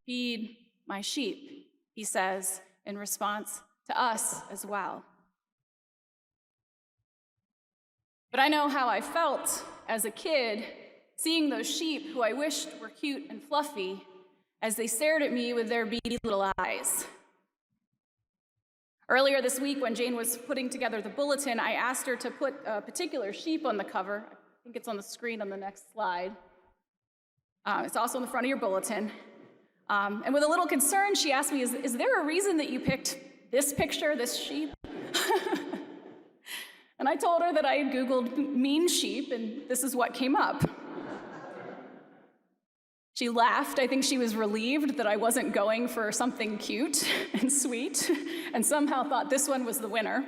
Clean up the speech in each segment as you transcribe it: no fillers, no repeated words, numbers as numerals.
Feed my sheep, he says in response to us as well. But I know how I felt as a kid seeing those sheep who I wished were cute and fluffy as they stared at me with their beady little eyes. Earlier this week, when Jane was putting together the bulletin, I asked her to put a particular sheep on the cover. I think it's on the screen on the next slide. It's also in the front of your bulletin. And with a little concern, she asked me, is there a reason that you picked this picture, this sheep? And I told her that I had Googled mean sheep, and this is what came up. She laughed. I think she was relieved that I wasn't going for something cute and sweet, and somehow thought this one was the winner.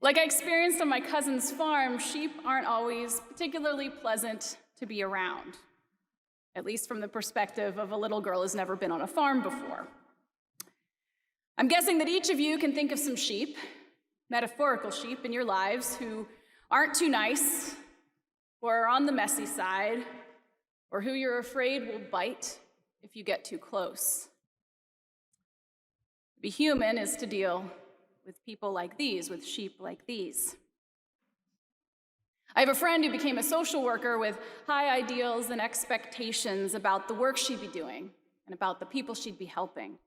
Like I experienced on my cousin's farm, sheep aren't always particularly pleasant to be around, at least from the perspective of a little girl who's never been on a farm before. I'm guessing that each of you can think of some sheep, metaphorical sheep in your lives, who aren't too nice, or are on the messy side, or who you're afraid will bite if you get too close. To be human is to deal with people like these, with sheep like these. I have a friend who became a social worker with high ideals and expectations about the work she'd be doing and about the people she'd be helping.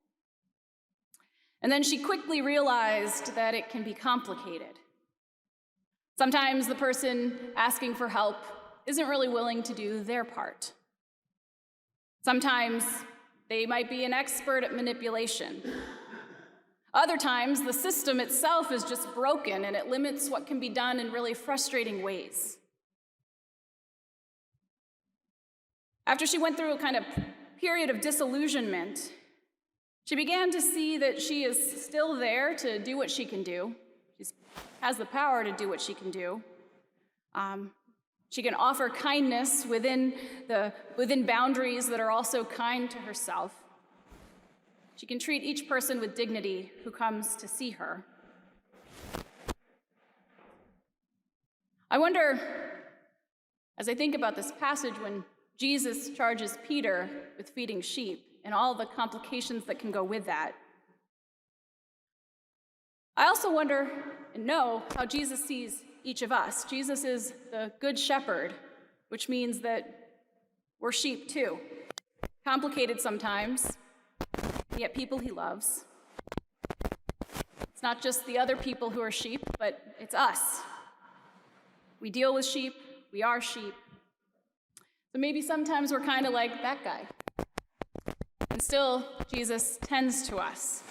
And then she quickly realized that it can be complicated. Sometimes the person asking for help isn't really willing to do their part. Sometimes they might be an expert at manipulation. Other times, the system itself is just broken and it limits what can be done in really frustrating ways. After she went through a kind of period of disillusionment, she began to see that she is still there to do what she can do. She has the power to do what she can do. She can offer kindness within boundaries that are also kind to herself. She can treat each person with dignity who comes to see her. I wonder, as I think about this passage when Jesus charges Peter with feeding sheep and all the complications that can go with that, I also wonder and know how Jesus sees each of us. Jesus is the good shepherd, which means that we're sheep too. Complicated sometimes, yet people he loves. It's not just the other people who are sheep, but it's us. We deal with sheep, we are sheep. So maybe sometimes we're kind of like that guy. And still, Jesus tends to us.